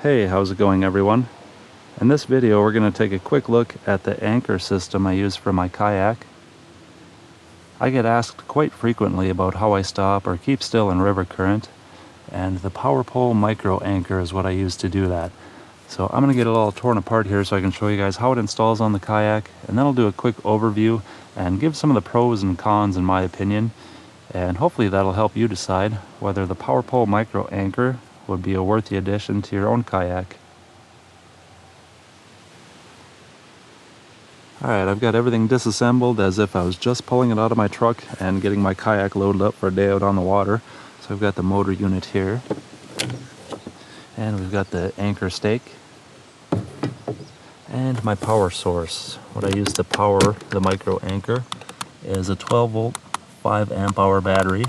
Hey, how's it going everyone? In this video we're going to take a quick look at the anchor system I use for my kayak. I get asked quite frequently about how I stop or keep still in river current, and the power pole micro anchor is what I use to do that. So I'm going to get it all torn apart here so I can show you guys how it installs on the kayak, and then I'll do a quick overview and give some of the pros and cons in my opinion, and hopefully that'll help you decide whether the power pole micro anchor would be a worthy addition to your own kayak. Alright, I've got everything disassembled as if I was just pulling it out of my truck and getting my kayak loaded up for a day out on the water. So I've got the motor unit here, and we've got the anchor stake, and my power source. What I use to power the micro anchor is a 12 volt 5 amp hour battery.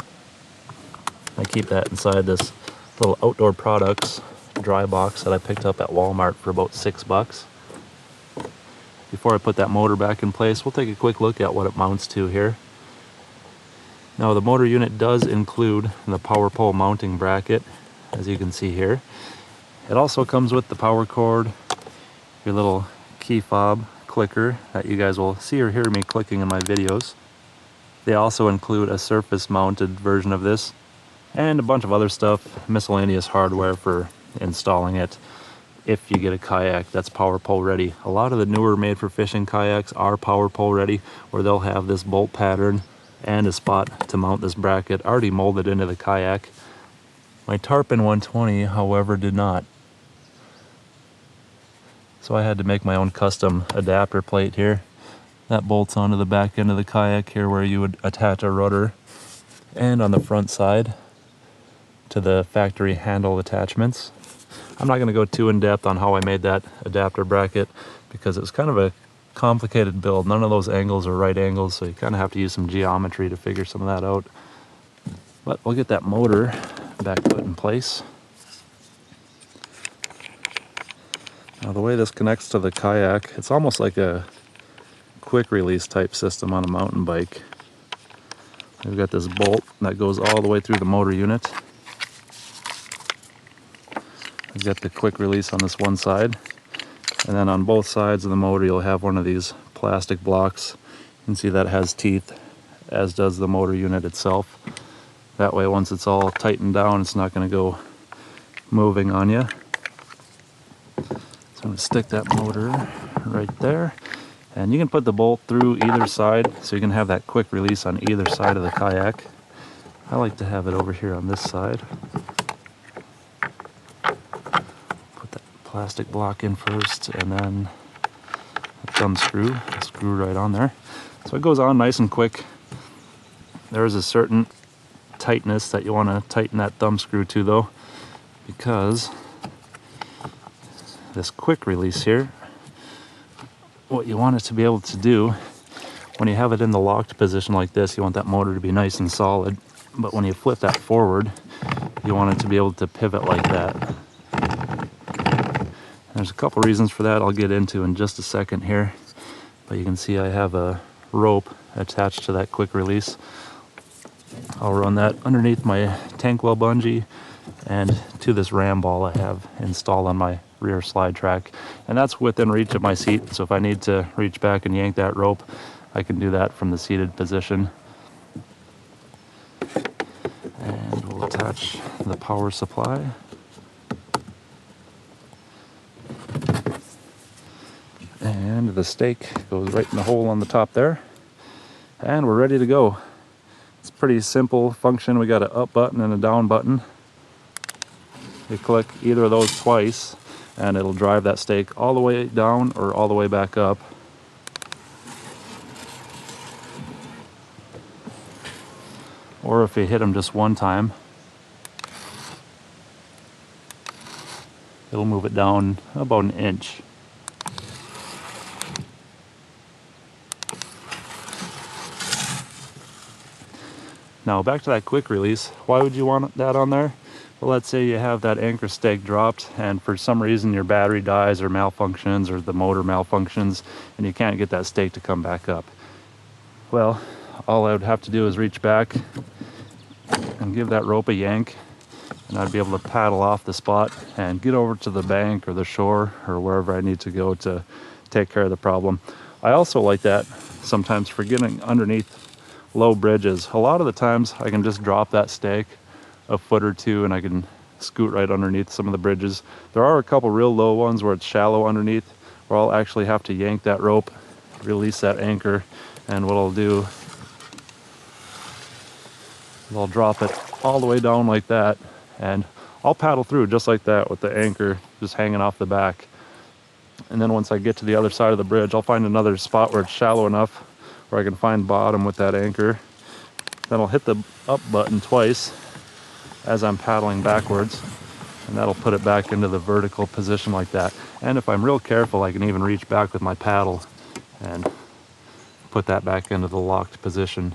I keep that inside this little Outdoor Products dry box that I picked up at Walmart for about $6. Before I put that motor back in place, we'll take a quick look at what it mounts to here. Now the motor unit does include the power pole mounting bracket, as you can see here. It also comes with the power cord, your little key fob clicker that you guys will see or hear me clicking in my videos. They also include a surface mounted version of this, and a bunch of other stuff, miscellaneous hardware for installing it if you get a kayak that's power pole ready. A lot of the newer made for fishing kayaks are power pole ready, where they'll have this bolt pattern and a spot to mount this bracket already molded into the kayak. My Tarpon 120, however, did not. So I had to make my own custom adapter plate here. That bolts onto the back end of the kayak here where you would attach a rudder, and on the front side to the factory handle attachments. I'm not going to go too in depth on how I made that adapter bracket because it's kind of a complicated build. None of those angles are right angles, so you kind of have to use some geometry to figure some of that out. But we'll get that motor back put in place. Now the way this connects to the kayak, it's almost like a quick release type system on a mountain bike. We've got this bolt that goes all the way through the motor unit. We've got the quick release on this one side, and then on both sides of the motor you'll have one of these plastic blocks. You can see that has teeth, as does the motor unit itself. That way once it's all tightened down, it's not going to go moving on you. So I'm going to stick that motor right there, and you can put the bolt through either side so you can have that quick release on either side of the kayak. I like to have it over here on this side. Plastic block in first, and then a thumb screw right on there. So it goes on nice and quick. There is a certain tightness that you want to tighten that thumb screw to though, because this quick release here, what you want it to be able to do when you have it in the locked position like this, you want that motor to be nice and solid, but when you flip that forward, you want it to be able to pivot like that. There's a couple reasons for that I'll get into in just a second here, but you can see I have a rope attached to that quick release. I'll run that underneath my tank well bungee and to this ram ball I have installed on my rear slide track, and that's within reach of my seat, so if I need to reach back and yank that rope, I can do that from the seated position. And we'll attach the power supply. And the stake goes right in the hole on the top there, and we're ready to go. It's a pretty simple function. We got an up button and a down button. You click either of those twice and it'll drive that stake all the way down or all the way back up. Or if you hit them just one time, it'll move it down about an inch. Now back to that quick release. Why would you want that on there? Well, let's say you have that anchor stake dropped and for some reason your battery dies or malfunctions or the motor malfunctions and you can't get that stake to come back up. Well, all I would have to do is reach back and give that rope a yank, and I'd be able to paddle off the spot and get over to the bank or the shore or wherever I need to go to take care of the problem. I also like that sometimes for getting underneath low bridges. A lot of the times I can just drop that stake a foot or two and I can scoot right underneath some of the bridges. There are a couple real low ones where it's shallow underneath, where I'll actually have to yank that rope, release that anchor, and what I'll do is I'll drop it all the way down like that, and I'll paddle through just like that with the anchor just hanging off the back. And then once I get to the other side of the bridge, I'll find another spot where it's shallow enough where I can find bottom with that anchor. Then I'll hit the up button twice as I'm paddling backwards, and that'll put it back into the vertical position like that. And if I'm real careful, I can even reach back with my paddle and put that back into the locked position.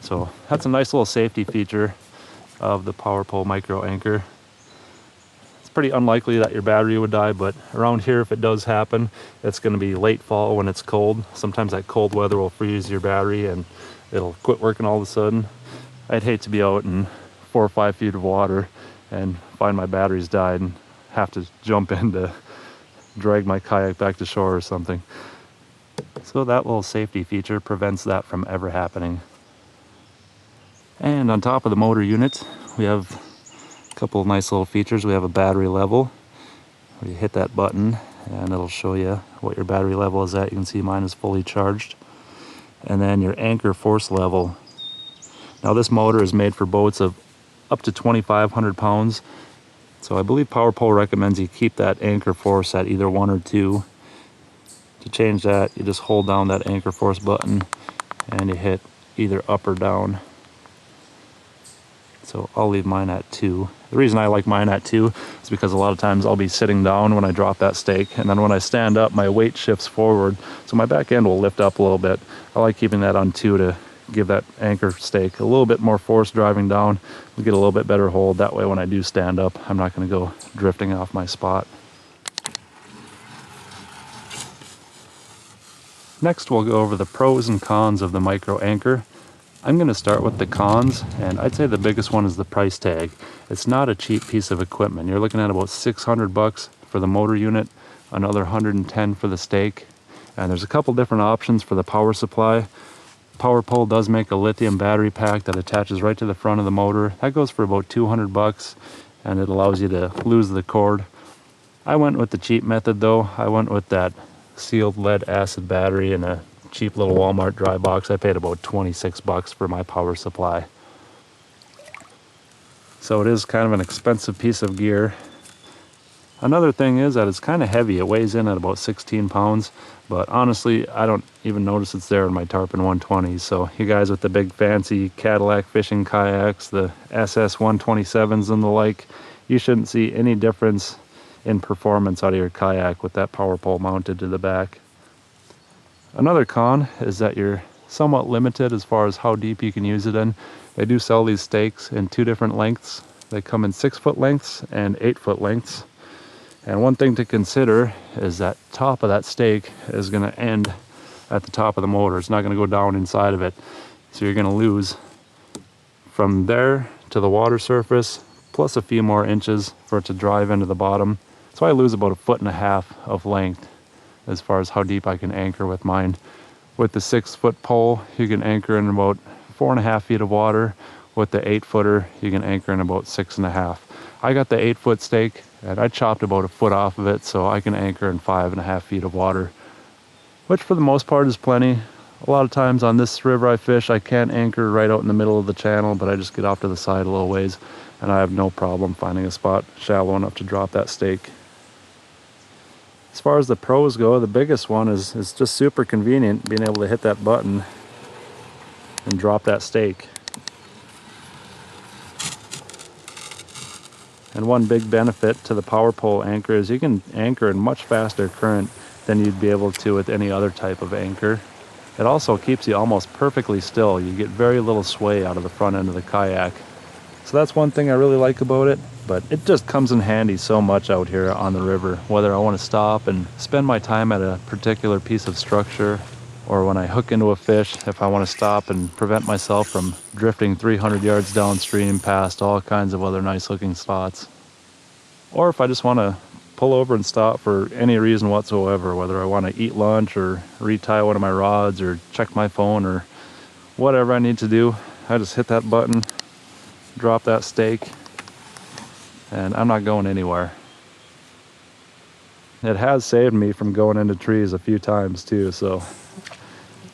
So that's a nice little safety feature of the Power Pole micro anchor. It's pretty unlikely that your battery would die, but around here, if it does happen, it's going to be late fall when it's cold. Sometimes that cold weather will freeze your battery and it'll quit working all of a sudden. I'd hate to be out in 4 or 5 feet of water and find my batteries died and have to jump in to drag my kayak back to shore or something. So that little safety feature prevents that from ever happening. And on top of the motor unit, we have a couple of nice little features. We have a battery level, where you hit that button and it'll show you what your battery level is at. You can see mine is fully charged. And then your anchor force level. Now this motor is made for boats of up to 2,500 pounds. So I believe Power Pole recommends you keep that anchor force at either 1 or 2. To change that, you just hold down that anchor force button and you hit either up or down. So I'll leave mine at 2. The reason I like mine at 2 is because a lot of times I'll be sitting down when I drop that stake, and then when I stand up, my weight shifts forward, so my back end will lift up a little bit. I like keeping that on 2 to give that anchor stake a little bit more force driving down. We get a little bit better hold. That way when I do stand up, I'm not going to go drifting off my spot. Next, we'll go over the pros and cons of the micro anchor. I'm going to start with the cons, and I'd say the biggest one is the price tag. It's not a cheap piece of equipment. You're looking at about $600 for the motor unit, another $110 for the stake, and there's a couple different options for the power supply. Power Pole does make a lithium battery pack that attaches right to the front of the motor. That goes for about $200, and it allows you to lose the cord. I went with the cheap method though. I went with that sealed lead acid battery in a cheap little Walmart dry box. I paid about $26 for my power supply. So it is kind of an expensive piece of gear. Another thing is that it's kind of heavy. It weighs in at about 16 pounds, but honestly, I don't even notice it's there in my Tarpon 120s. So you guys with the big fancy Cadillac fishing kayaks, the SS 127s and the like, you shouldn't see any difference in performance out of your kayak with that Power Pole mounted to the back. Another con is that you're somewhat limited as far as how deep you can use it in. They do sell these stakes in 2 different lengths. They come in 6-foot lengths and 8-foot lengths. And one thing to consider is that top of that stake is going to end at the top of the motor. It's not going to go down inside of it. So you're going to lose from there to the water surface, plus a few more inches for it to drive into the bottom. So I lose about 1.5 feet of length as far as how deep I can anchor with mine. With the 6-foot pole, you can anchor in about 4.5 feet of water. With the 8-footer, you can anchor in about 6.5. I got the 8-foot stake, and I chopped about 1 foot off of it, so I can anchor in 5.5 feet of water, which for the most part is plenty. A lot of times on this river I fish, I can't anchor right out in the middle of the channel, but I just get off to the side a little ways, and I have no problem finding a spot shallow enough to drop that stake. As far as the pros go, the biggest one is just super convenient, being able to hit that button and drop that stake. And one big benefit to the Power Pole anchor is you can anchor in much faster current than you'd be able to with any other type of anchor. It also keeps you almost perfectly still. You get very little sway out of the front end of the kayak. So that's one thing I really like about it, but it just comes in handy so much out here on the river, whether I want to stop and spend my time at a particular piece of structure, or when I hook into a fish, if I want to stop and prevent myself from drifting 300 yards downstream past all kinds of other nice looking spots. Or if I just want to pull over and stop for any reason whatsoever, whether I want to eat lunch or retie one of my rods or check my phone or whatever I need to do, I just hit that button, drop that stake, and I'm not going anywhere. It has saved me from going into trees a few times too, so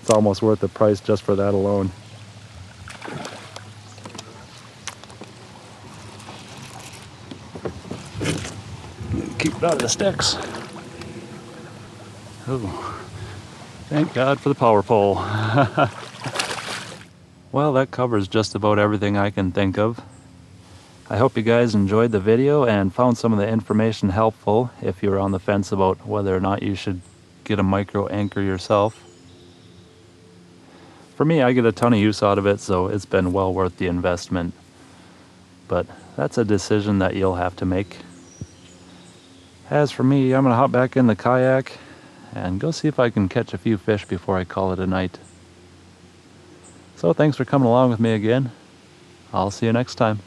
it's almost worth the price just for that alone. Keep it out of the sticks. Oh, thank God for the power pole. Well, that covers just about everything I can think of. I hope you guys enjoyed the video and found some of the information helpful if you were on the fence about whether or not you should get a micro anchor yourself. For me, I get a ton of use out of it, so it's been well worth the investment. But that's a decision that you'll have to make. As for me, I'm going to hop back in the kayak and go see if I can catch a few fish before I call it a night. So thanks for coming along with me again. I'll see you next time.